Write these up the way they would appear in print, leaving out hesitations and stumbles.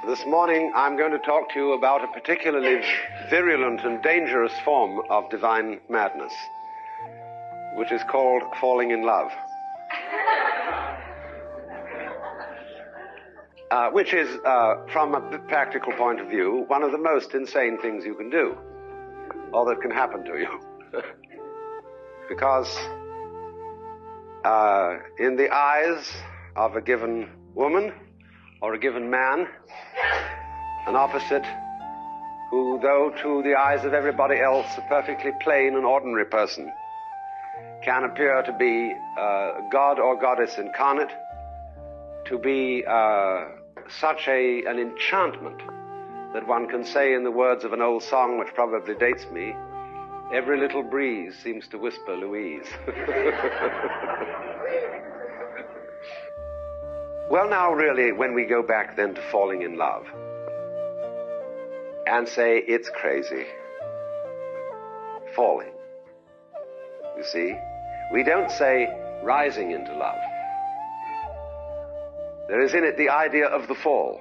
This morning I'm going to talk to you about a particularly virulent and dangerous form of divine madness, which is called falling in love. Which is, from a practical point of view, one of the most insane things you can do, or that can happen to you. Because in the eyes of a given woman or a given man, an opposite who, though to the eyes of everybody else a perfectly plain and ordinary person, can appear to be God or goddess incarnate, to be such an enchantment that one can say, in the words of an old song which probably dates me, every little breeze seems to whisper Louise. Well, now, really, when we go back then to falling in love and say it's crazy, falling, you see, we don't say rising into love. There is in it the idea of the fall.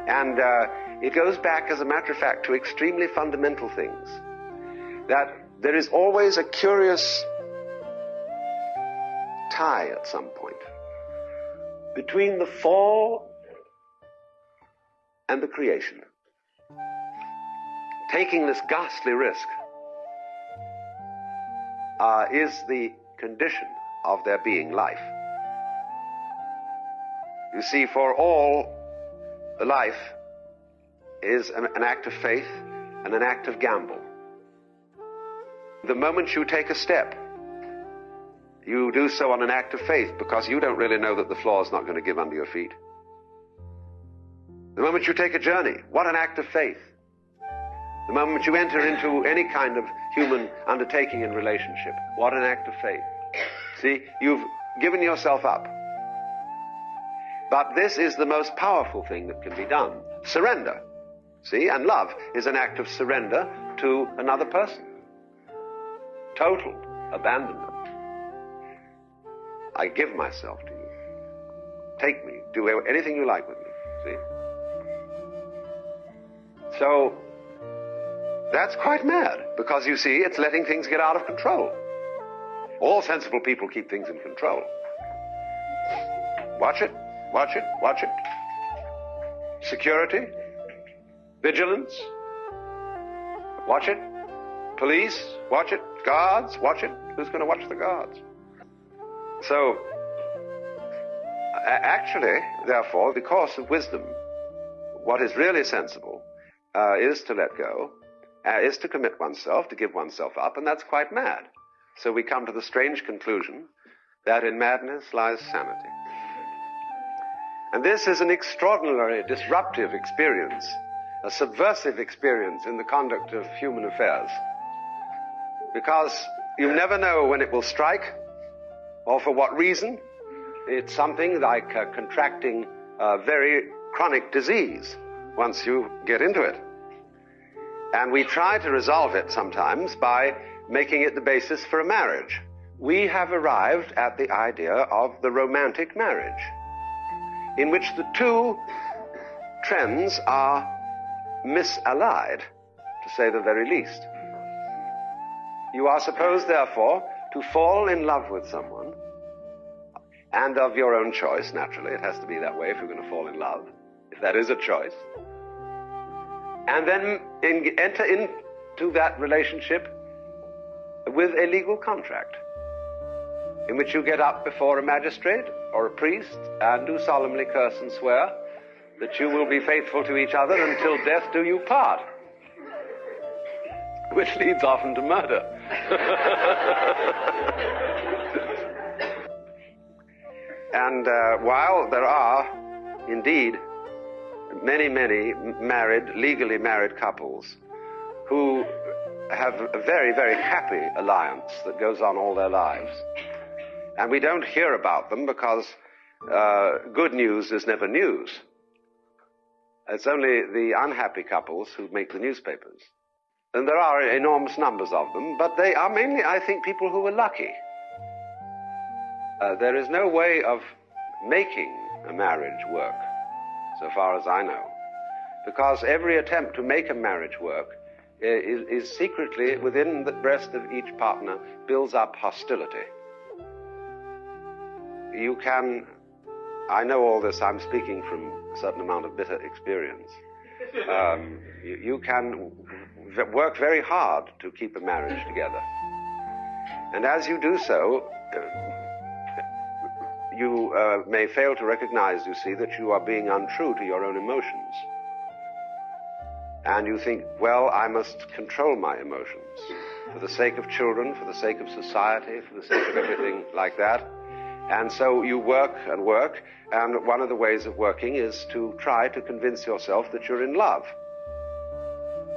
And it goes back, as a matter of fact, to extremely fundamental things. That there is always a curious tie at some point between the fall and the creation. Taking this ghastly risk is the condition of there being life. You see, for all, life is an act of faith and an act of gamble. The moment you take a step, you do so on an act of faith because you don't really know that the floor is not going to give under your feet. The moment you take a journey, what an act of faith. The moment you enter into any kind of human undertaking and relationship, what an act of faith. See, you've given yourself up. But this is the most powerful thing that can be done. Surrender. See, and love is an act of surrender to another person. Total abandonment. I give myself to you. Take me. Do anything you like with me. See? So, that's quite mad, because you see, it's letting things get out of control. All sensible people keep things in control. Watch it. Watch it, watch it. Security, vigilance, watch it. Police, watch it. Guards, watch it. Who's going to watch the guards? So, actually, therefore, because of wisdom, what is really sensible is to let go, is to commit oneself, to give oneself up, and that's quite mad. So we come to the strange conclusion that in madness lies sanity. And this is an extraordinarily disruptive experience, a subversive experience in the conduct of human affairs. Because you never know when it will strike, or for what reason. It's something like contracting a very chronic disease once you get into it. And we try to resolve it sometimes by making it the basis for a marriage. We have arrived at the idea of the romantic marriage, in which the two trends are misallied, to say the very least. You are supposed, therefore, to fall in love with someone, and of your own choice, naturally. It has to be that way if you're going to fall in love, if that is a choice. And then enter into that relationship with a legal contract, in which you get up before a magistrate or a priest and do solemnly curse and swear that you will be faithful to each other until death do you part, which leads often to murder. And while there are indeed many legally married couples who have a very, very happy alliance that goes on all their lives, and we don't hear about them because good news is never news. It's only the unhappy couples who make the newspapers. And there are enormous numbers of them, but they are mainly, I think, people who are lucky. There is no way of making a marriage work so far as I know. Because every attempt to make a marriage work is secretly, within the breast of each partner, builds up hostility. You can, I know all this, I'm speaking from a certain amount of bitter experience. You can work very hard to keep a marriage together. And as you do so, you may fail to recognize, you see, that you are being untrue to your own emotions. And you think, well, I must control my emotions for the sake of children, for the sake of society, for the sake of everything like that. And so you work and work, and one of the ways of working is to try to convince yourself that you're in love.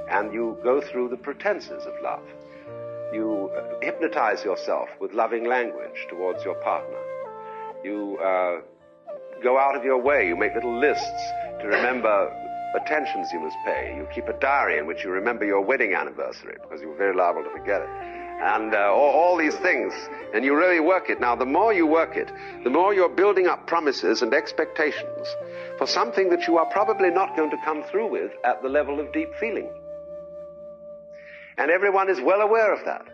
And you go through the pretenses of love. You hypnotize yourself with loving language towards your partner. You go out of your way. You make little lists to remember attentions you must pay. You keep a diary in which you remember your wedding anniversary, because you're very liable to forget it. And all these things. And you really work it. Now, the more you work it, the more you're building up promises and expectations for something that you are probably not going to come through with at the level of deep feeling. And everyone is well aware of that.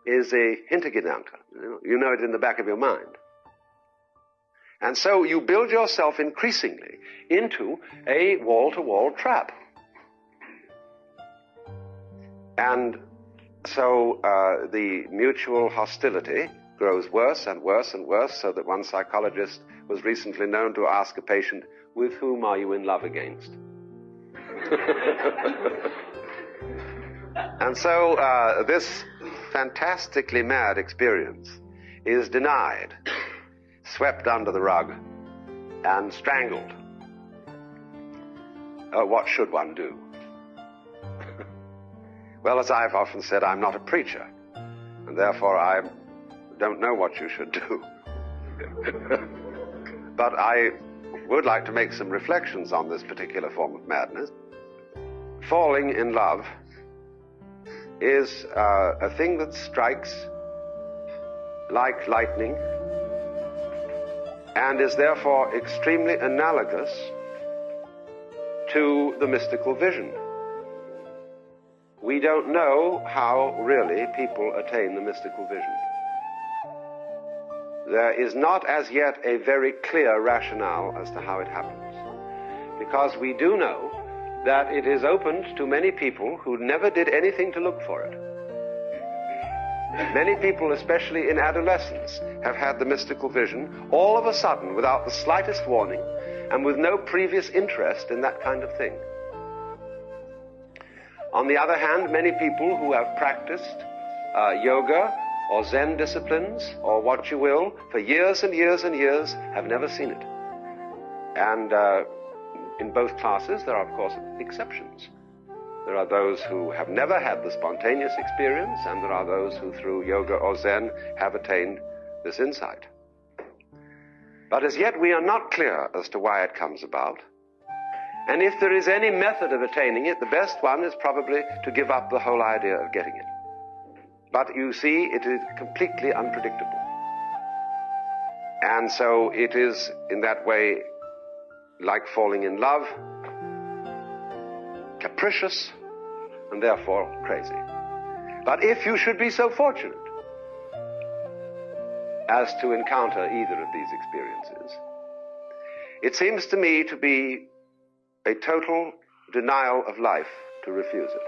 Is a Hintergedanke. You know it in the back of your mind. And so you build yourself increasingly into a wall-to-wall trap. And so the mutual hostility grows worse and worse and worse, so that one psychologist was recently known to ask a patient, with whom are you in love against? And so this fantastically mad experience is denied, swept under the rug, and strangled. What should one do? Well, as I've often said, I'm not a preacher, and therefore I don't know what you should do. But I would like to make some reflections on this particular form of madness. Falling in love is a thing that strikes like lightning and is therefore extremely analogous to the mystical vision. We don't know how really people attain the mystical vision. There is not as yet a very clear rationale as to how it happens, because we do know that it is opened to many people who never did anything to look for it. Many people, especially in adolescence, have had the mystical vision all of a sudden without the slightest warning and with no previous interest in that kind of thing. On the other hand, many people who have practiced yoga or Zen disciplines or what you will for years and years and years have never seen it. And in both classes, there are, of course, exceptions. There are those who have never had the spontaneous experience, and there are those who, through yoga or Zen, have attained this insight. But as yet, we are not clear as to why it comes about. And if there is any method of attaining it, the best one is probably to give up the whole idea of getting it. But you see, it is completely unpredictable. And so it is, in that way, like falling in love, capricious, and therefore crazy. But if you should be so fortunate as to encounter either of these experiences, it seems to me to be a total denial of life to refuse it.